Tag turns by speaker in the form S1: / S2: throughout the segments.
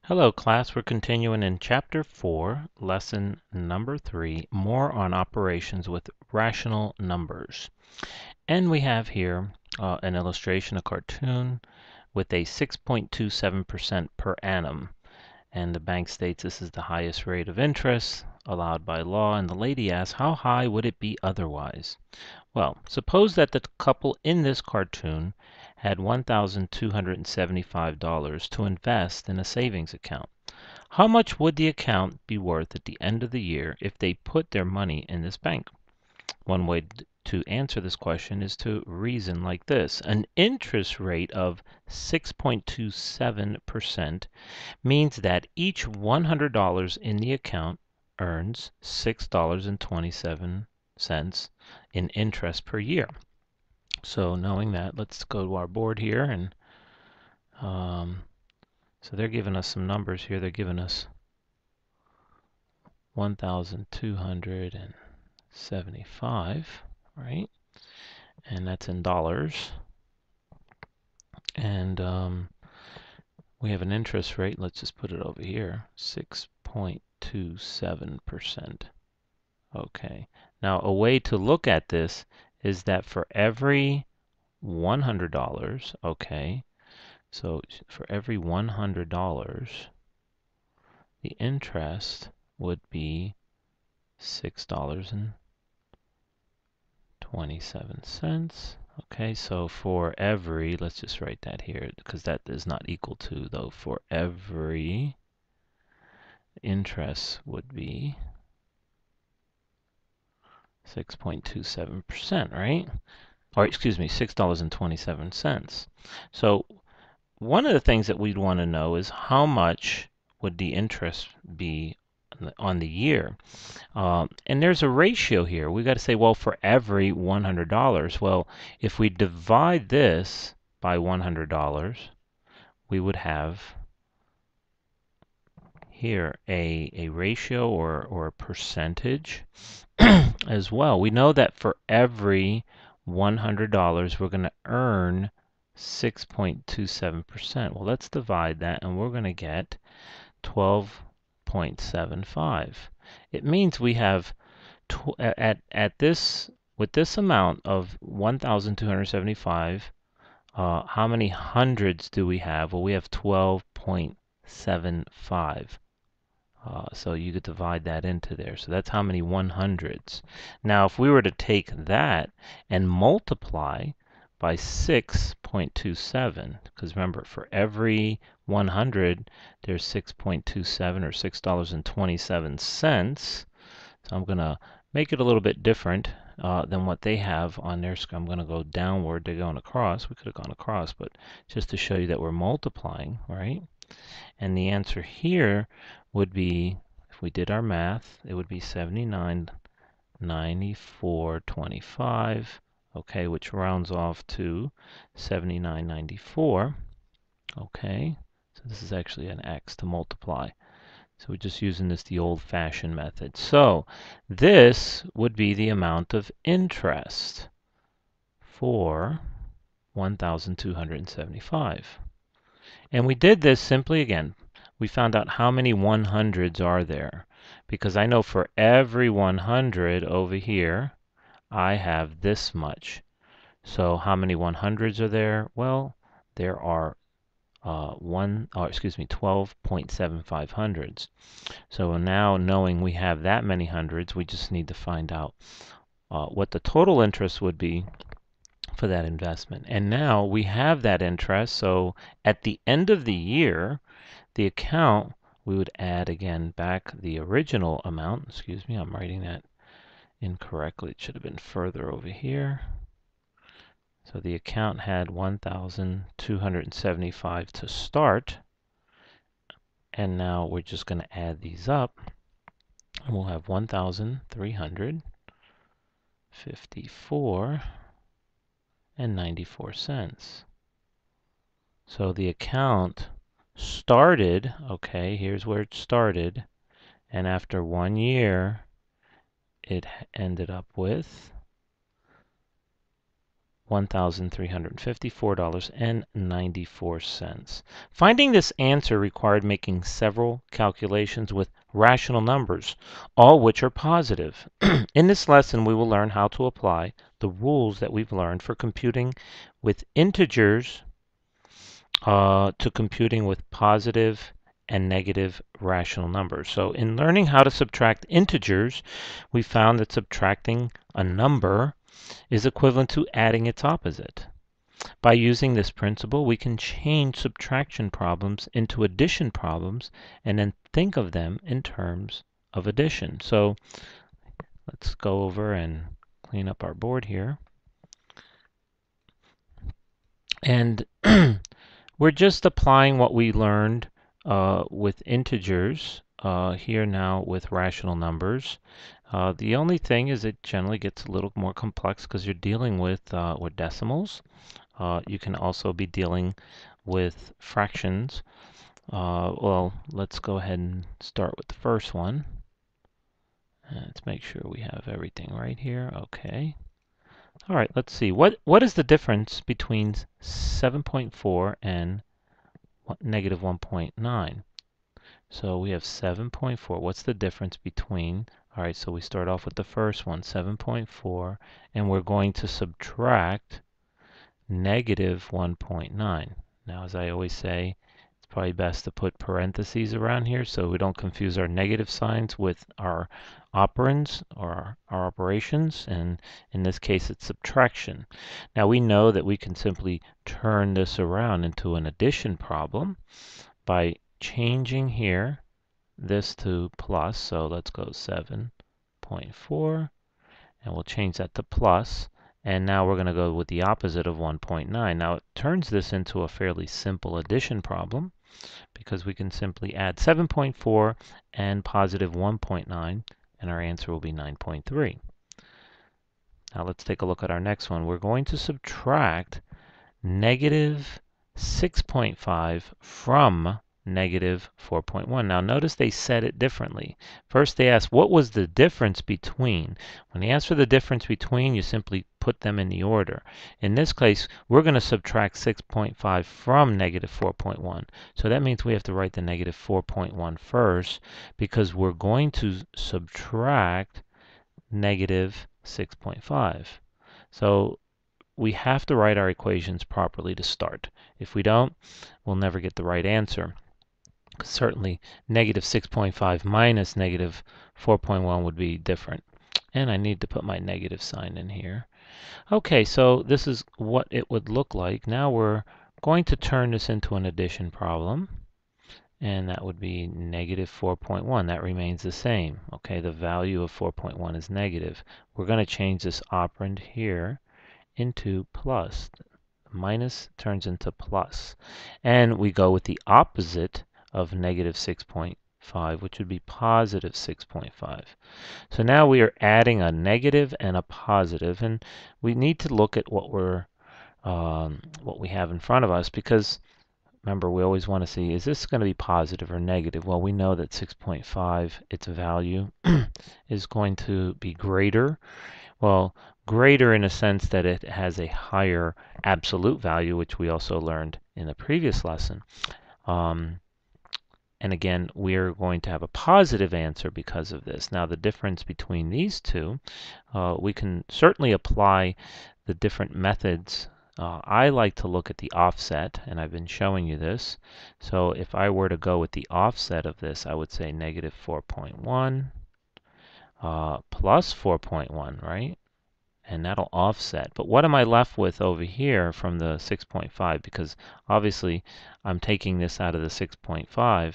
S1: Hello class, we're continuing in chapter 4, lesson number 3, more on operations with rational numbers. And we have here an illustration, a cartoon with a 6.27% per annum. And the bank states this is the highest rate of interest allowed by law. And the lady asks, how high would it be otherwise? Well, suppose that the couple in this cartoon had $1,275 to invest in a savings account. How much would the account be worth at the end of the year if they put their money in this bank? One way to answer this question is to reason like this. An interest rate of 6.27% means that each $100 in the account earns $6.27 in interest per year. So knowing that, let's go to our board here, and so they're giving us some numbers here. They're giving us 1,275, right? And that's in dollars. And we have an interest rate. Let's just put it over here, 6.27%. Okay. Now a way to look at this is that for every $100, okay, so for every $100, the interest would be $6.27. Okay, so for every, let's just write that here because that is not equal to, though, for every interest would be 6.27%, right? Or excuse me, $6.27. So one of the things that we'd want to know is how much would the interest be on the year. And there's a ratio here. We got to say, well, for every $100, well, if we divide this by $100, we would have here a ratio or a percentage as well. We know that for every $100, we're going to earn 6.27%. Well, let's divide that, and we're going to get 12.75. It means we have at this with this amount of 1,275. How many hundreds do we have? Well, we have 12.75. So you could divide that into there. So that's how many 100s. Now, if we were to take that and multiply by 6.27, because remember, for every 100, there's 6.27 or $6.27. So I'm going to make it a little bit different than what they have on their screen. I'm going to go downward. They're going across. We could have gone across, but just to show you that we're multiplying, right? And the answer here would be, if we did our math, it would be 79.9425, okay, which rounds off to 79.94, okay? So this is actually an x to multiply. So we're just using this the old-fashioned method. So this would be the amount of interest for 1,275. And we did this simply, again, we found out how many 100s are there. Because I know for every 100 over here, I have this much. So how many 100s are there? Well, there are 12.75 hundreds. So now knowing we have that many hundreds, we just need to find out what the total interest would be for that investment. And now we have that interest, so at the end of the year, the account, we would add again back the original amount. Excuse me, I'm writing that incorrectly. It should have been further over here. So the account had 1,275 to start, and now we're just going to add these up, and we'll have 1,354 and 94 cents. So the account started, okay, here's where it started, and after 1 year, it ended up with $1,354.94. Finding this answer required making several calculations with rational numbers, all which are positive. In this lesson, we will learn how to apply the rules that we've learned for computing with integers to computing with positive and negative rational numbers. So in learning how to subtract integers, we found that subtracting a number is equivalent to adding its opposite. By using this principle, we can change subtraction problems into addition problems and then think of them in terms of addition. So let's go over and clean up our board here. And we're just applying what we learned with integers here now with rational numbers. The only thing is it generally gets a little more complex because you're dealing with decimals. You can also be dealing with fractions. Well, let's go ahead and start with the first one. Let's make sure we have everything right here. Okay. All right, let's see. What is the difference between 7.4 and negative 1.9? So we have 7.4. What's the difference between? All right, so we start off with the first one, 7.4, and we're going to subtract negative 1.9. Now, as I always say, it's probably best to put parentheses around here so we don't confuse our negative signs with our operands or our operations, and in this case it's subtraction. Now we know that we can simply turn this around into an addition problem by changing here this to plus. So let's go 7.4 and we'll change that to plus. And now we're going to go with the opposite of 1.9. Now it turns this into a fairly simple addition problem because we can simply add 7.4 and positive 1.9 and our answer will be 9.3. Now let's take a look at our next one. We're going to subtract negative 6.5 from negative 4.1. Now notice they said it differently. First they asked what was the difference between. When they ask for the difference between, you simply put them in the order. In this case, we're going to subtract 6.5 from negative 4.1. So that means we have to write the negative 4.1 first because we're going to subtract negative 6.5. So we have to write our equations properly to start. If we don't, we'll never get the right answer. Certainly, negative 6.5 minus negative 4.1 would be different. And I need to put my negative sign in here. Okay, so this is what it would look like. Now we're going to turn this into an addition problem. And that would be negative 4.1. That remains the same. Okay, the value of 4.1 is negative. We're going to change this operand here into plus. Minus turns into plus. And we go with the opposite of negative 6.5, which would be positive 6.5. So now we are adding a negative and a positive, and we need to look at what we have in front of us because remember, we always want to see, is this going to be positive or negative? Well, we know that 6.5, its value, is going to be greater. Well, greater in a sense that it has a higher absolute value, which we also learned in the previous lesson. And again, we're going to have a positive answer because of this. Now, the difference between these two, we can certainly apply the different methods. I like to look at the offset, and I've been showing you this. So if I were to go with the offset of this, I would say negative 4.1 plus 4.1, right? And that'll offset. But what am I left with over here from the 6.5? Because obviously I'm taking this out of the 6.5.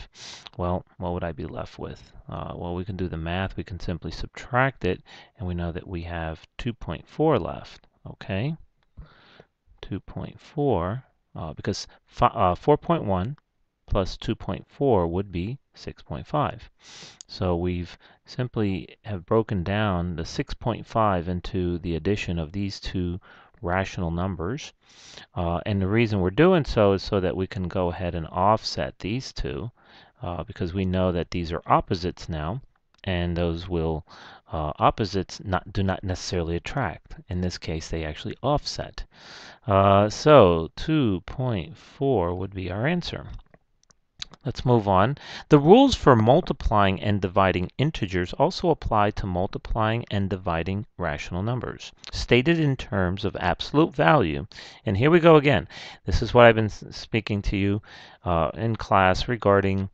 S1: Well, what would I be left with? Well, we can do the math. We can simply subtract it, and we know that we have 2.4 left. Okay? 2.4, because 4.1 plus 2.4 would be 6.5. So we've simply have broken down the 6.5 into the addition of these two rational numbers. And the reason we're doing so is so that we can go ahead and offset these two because we know that these are opposites now. and those will opposites do not necessarily attract. In this case, they actually offset. So 2.4 would be our answer. Let's move on. The rules for multiplying and dividing integers also apply to multiplying and dividing rational numbers, stated in terms of absolute value. And here we go again. This is what I've been speaking to you in class regarding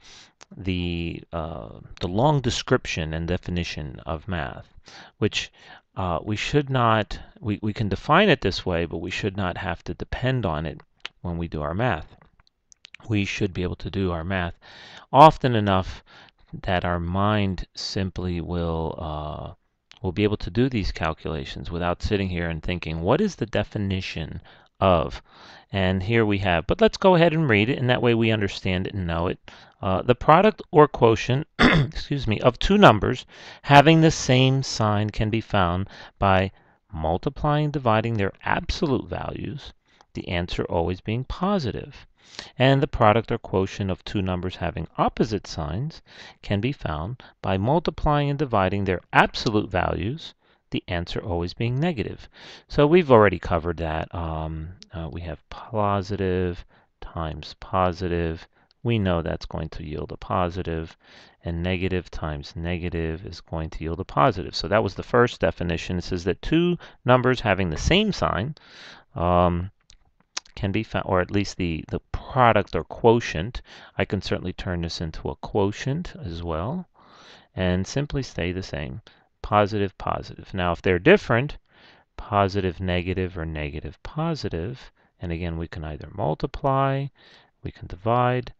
S1: the long description and definition of math, which we should not, we can define it this way, but we should not have to depend on it when we do our math. We should be able to do our math often enough that our mind simply will be able to do these calculations without sitting here and thinking, what is the definition of? And here we have, but let's go ahead and read it, and that way we understand it and know it. The product or quotient excuse me, of two numbers having the same sign can be found by multiplying and dividing their absolute values, the answer always being positive. And the product or quotient of two numbers having opposite signs can be found by multiplying and dividing their absolute values, the answer always being negative. So we've already covered that. We have positive times positive. We know that's going to yield a positive, and negative times negative is going to yield a positive. So that was the first definition. It says that two numbers having the same sign can be found, or at least the product or quotient. I can certainly turn this into a quotient as well and simply stay the same. Positive, positive. Now if they're different, positive, negative, or negative, positive, and again we can either multiply, we can divide,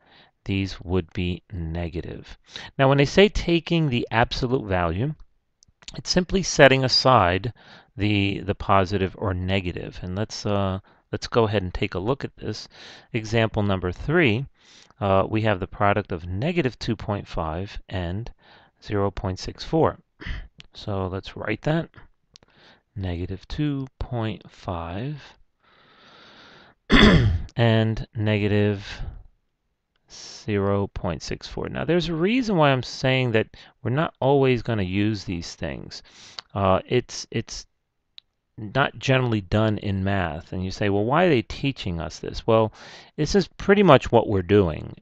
S1: these would be negative. Now when they say taking the absolute value, it's simply setting aside the positive or negative. And let's go ahead and take a look at this. Example number 3, we have the product of negative 2.5 and 0.64. So let's write that. Negative 2.5 and negative 0.64. Now there's a reason why I'm saying that we're not always going to use these things. It's not generally done in math. And you say, well, why are they teaching us this? Well, this is pretty much what we're doing.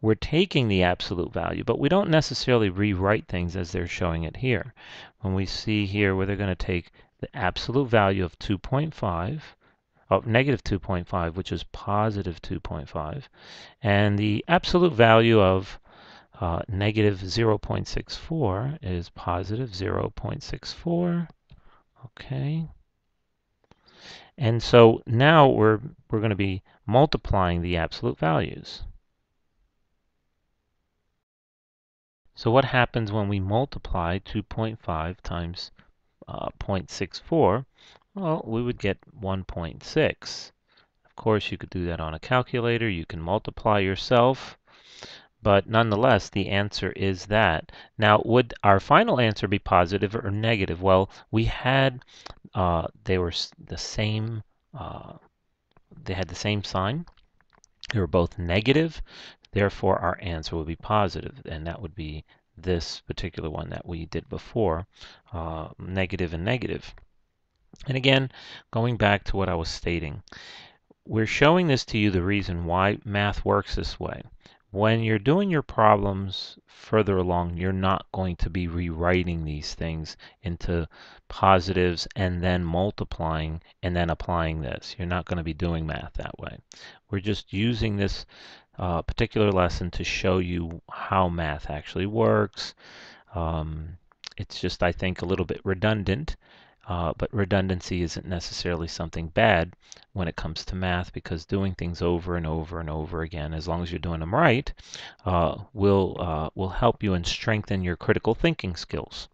S1: We're taking the absolute value, but we don't necessarily rewrite things as they're showing it here. When we see here where they're going to take the absolute value of 2.5, negative 2.5, which is positive 2.5, and the absolute value of negative 0.64 is positive 0.64. Okay. And so now we're going to be multiplying the absolute values. So what happens when we multiply 2.5 times 0.64? Well, we would get 1.6. Of course, you could do that on a calculator. You can multiply yourself. But nonetheless, the answer is that. Now, would our final answer be positive or negative? Well, we had they were the same. They had the same sign. They were both negative. Therefore, our answer would be positive, and that would be this particular one that we did before, negative and negative. And again, going back to what I was stating, we're showing this to you the reason why math works this way. When you're doing your problems further along, you're not going to be rewriting these things into positives and then multiplying and then applying this. You're not going to be doing math that way. We're just using this particular lesson to show you how math actually works. It's just, I think, a little bit redundant. But redundancy isn't necessarily something bad when it comes to math, because doing things over and over and over again, as long as you're doing them right, will help you and strengthen your critical thinking skills.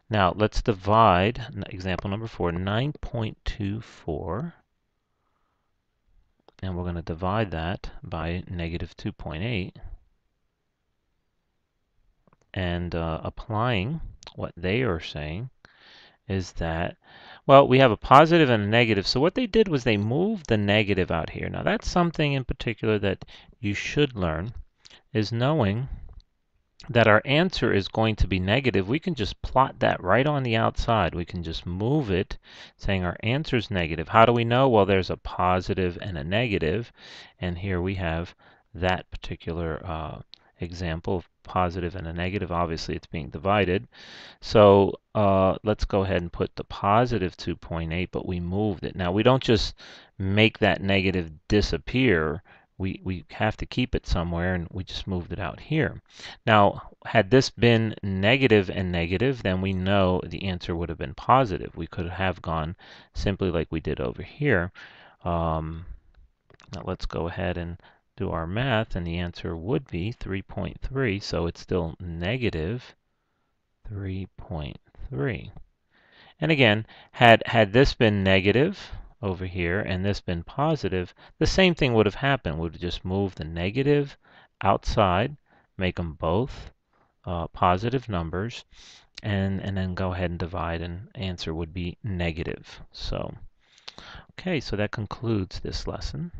S1: Now let's divide example number 4, 9.24, and we're going to divide that by negative 2.8, and applying what they are saying is that, well, we have a positive and a negative. So what they did was they moved the negative out here. Now that's something in particular that you should learn, is knowing that our answer is going to be negative, we can just plot that right on the outside. We can just move it, saying our answer is negative. How do we know? Well, there's a positive and a negative, and here we have that particular example of positive and a negative. Obviously, it's being divided. So let's go ahead and put the positive 2.8, but we moved it. Now, we don't just make that negative disappear. We have to keep it somewhere, and we just moved it out here. Now, had this been negative and negative, then we know the answer would have been positive. We could have gone simply like we did over here. Now let's go ahead and do our math, and the answer would be 3.3, so it's still negative 3.3. And again, had this been negative over here and this been positive, the same thing would have happened. We would just move the negative outside, make them both positive numbers, and then go ahead and divide, and answer would be negative. So, okay, so that concludes this lesson.